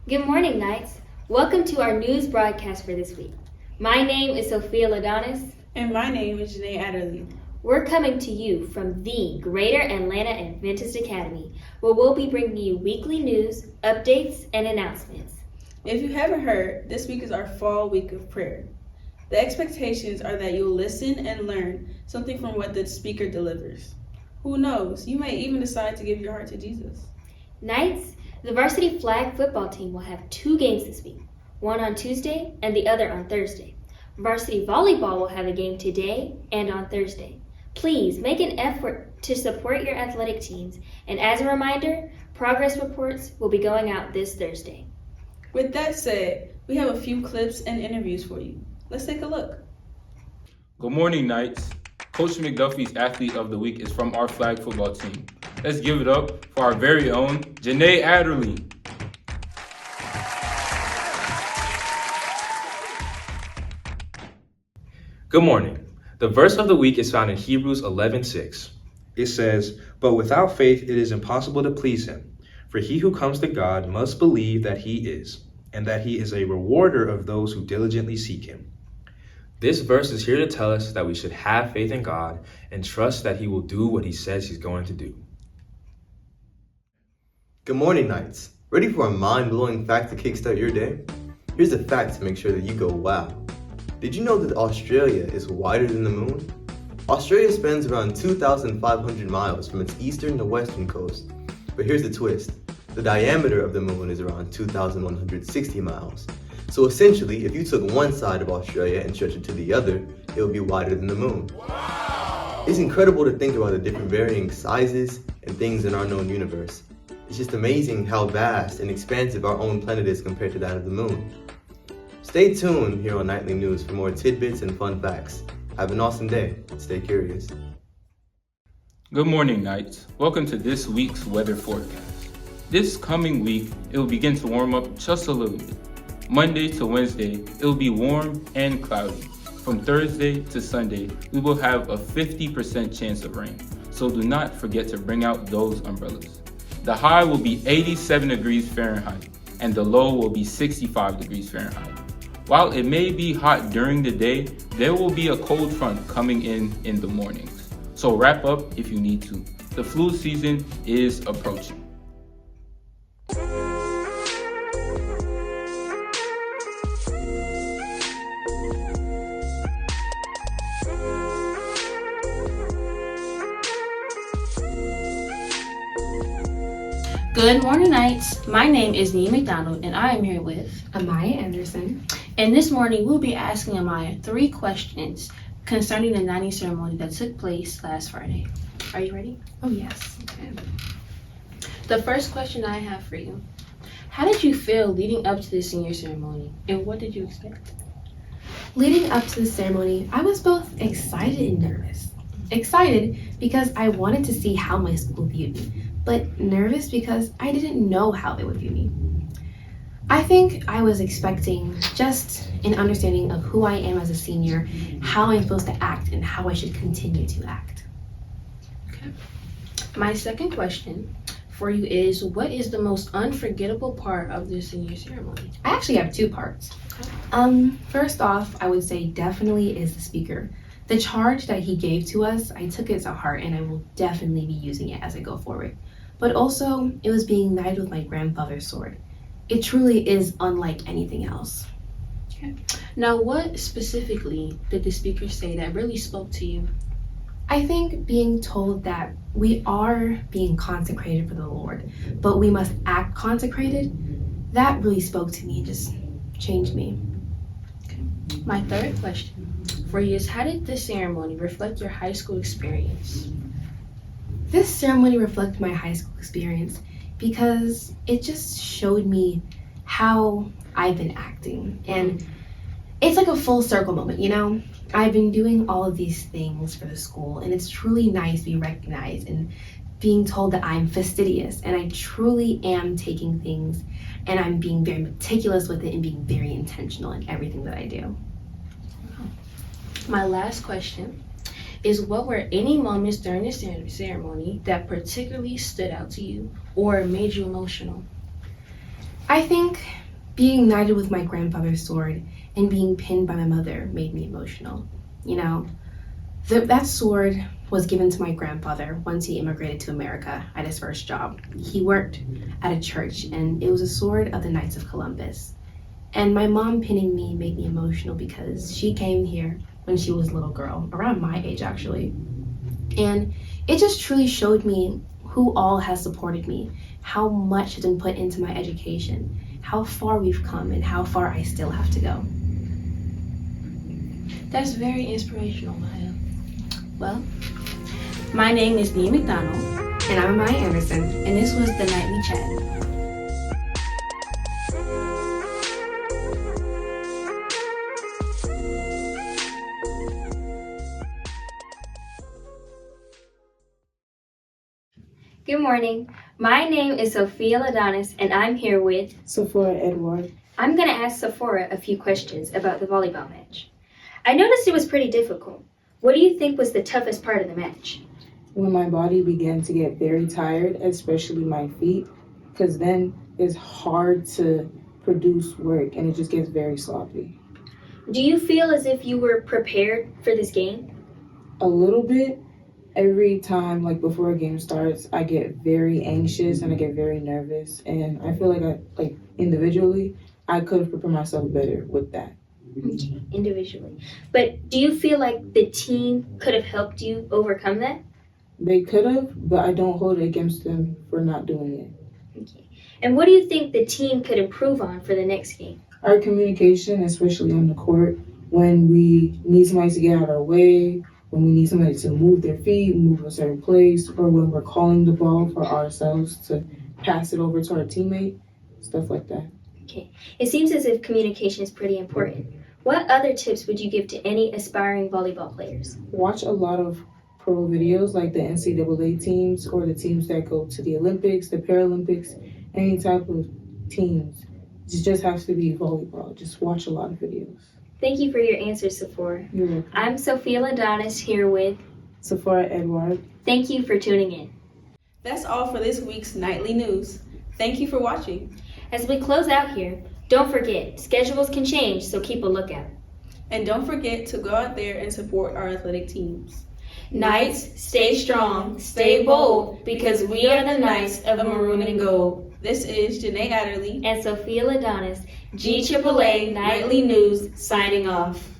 Good morning, Knights. Welcome to our news broadcast for this week. My name is Sophia Ladonis. And my name is Janae Adderley. We're coming to you from the Greater Atlanta Adventist Academy, where we'll be bringing you weekly news, updates, and announcements. If you haven't heard, this week is our fall week of prayer. The expectations are that you'll listen and learn something from what the speaker delivers. Who knows, you may even decide to give your heart to Jesus. Knights, the varsity flag football team will have 2 games this week, one on Tuesday and the other on Thursday. Varsity volleyball will have a game today and on Thursday. Please make an effort to support your athletic teams, and as a reminder, progress reports will be going out this Thursday. With that said, we have a few clips and interviews for you. Let's take a look. Good morning, Knights. Coach McDuffie's Athlete of the Week is from our flag football team. Let's give it up for our very own Janae Adderley. Good morning. The verse of the week is found in Hebrews 11:6. It says, "But without faith it is impossible to please him. For he who comes to God must believe that he is, and that he is a rewarder of those who diligently seek him." This verse is here to tell us that we should have faith in God and trust that he will do what he says he's going to do. Good morning, Knights. Ready for a mind-blowing fact to kickstart your day? Here's a fact to make sure that you go, wow. Did you know that Australia is wider than the moon? Australia spans around 2,500 miles from its eastern to western coast. But here's the twist. The diameter of the moon is around 2,160 miles. So essentially, if you took one side of Australia and stretched it to the other, it would be wider than the moon. Wow! It's incredible to think about the different varying sizes and things in our known universe. It's just amazing how vast and expansive our own planet is compared to that of the moon. Stay tuned here on Nightly News for more tidbits and fun facts. Have an awesome day. Stay curious. Good morning, Knights. Welcome to this week's weather forecast. This coming week, it will begin to warm up just a little bit. Monday to Wednesday, it will be warm and cloudy. From Thursday to Sunday, we will have a 50% chance of rain, so do not forget to bring out those umbrellas. The high will be 87 degrees Fahrenheit, and the low will be 65 degrees Fahrenheit. While it may be hot during the day, there will be a cold front coming in the mornings. So wrap up if you need to. The flu season is approaching. Good morning, Knights. My name is Nee McDonald, and I am here with Amaya Anderson. And this morning, we'll be asking Amaya 3 questions concerning the knighting ceremony that took place last Friday. Are you ready? Oh, yes. Okay. The first question I have for you: how did you feel leading up to the senior ceremony, and what did you expect? Leading up to the ceremony, I was both excited and nervous. Excited because I wanted to see how my school viewed me, but nervous because I didn't know how they would view me. I think I was expecting just an understanding of who I am as a senior, how I'm supposed to act, and how I should continue to act. Okay. My second question for you is, what is the most unforgettable part of the senior ceremony? I actually have 2 parts. Okay. First off, I would say definitely is the speaker. The charge that he gave to us, I took it to heart, and I will definitely be using it as I go forward. But also, it was being knighted with my grandfather's sword. It truly is unlike anything else. Okay. Now, what specifically did the speaker say that really spoke to you? I think being told that we are being consecrated for the Lord, but we must act consecrated, that really spoke to me and just changed me. Okay. My third question for you is, how did this ceremony reflect your high school experience? This ceremony reflected my high school experience because it just showed me how I've been acting. And it's like a full circle moment, you know? I've been doing all of these things for the school, and it's truly nice to be recognized and being told that I'm fastidious, and I truly am taking things and I'm being very meticulous with it and being very intentional in everything that I do. My last question is, what were any moments during the ceremony that particularly stood out to you or made you emotional? I think being knighted with my grandfather's sword and being pinned by my mother made me emotional. You know, that sword was given to my grandfather once he immigrated to America at his first job. He worked at a church, and it was a sword of the Knights of Columbus. And my mom pinning me made me emotional because she came here when she was a little girl, around my age actually. And it just truly showed me who all has supported me, how much has been put into my education, how far we've come, and how far I still have to go. That's very inspirational, Maya. Well, my name is Nia McDonald. And I'm Maya Anderson. And this was the Nightly Chat. Good morning. My name is Sophia Ladonis, and I'm here with Sephora Edward. I'm going to ask Sephora a few questions about the volleyball match. I noticed it was pretty difficult. What do you think was the toughest part of the match? When my body began to get very tired, especially my feet, because then it's hard to produce work and it just gets very sloppy. Do you feel as if you were prepared for this game? A little bit. Every time, like before a game starts, I get very anxious and I get very nervous, and I feel like individually, I could have prepared myself better with that. Okay, individually. But do you feel like the team could have helped you overcome that? They could have, but I don't hold it against them for not doing it. Okay. And what do you think the team could improve on for the next game? Our communication, especially on the court, when we need somebody to get out of our way, when we need somebody to move their feet, move a certain place, or when we're calling the ball for ourselves to pass it over to our teammate, stuff like that. Okay. It seems as if communication is pretty important. What other tips would you give to any aspiring volleyball players? Watch a lot of pro videos like the NCAA teams or the teams that go to the Olympics, the Paralympics, any type of teams. It just has to be volleyball. Just watch a lot of videos. Thank you for your answers, Sephora. You're welcome. I'm Sophia Ladonis here with Sephora Edward. Thank you for tuning in. That's all for this week's Nightly News. Thank you for watching. As we close out here, don't forget, schedules can change, so keep a lookout. And don't forget to go out there and support our athletic teams. Knights, stay strong, stay bold, because we are the Knights of Maroon and Gold. This is Janae Adderley And Sophia Ladonis, GAAA Nightly News, signing off.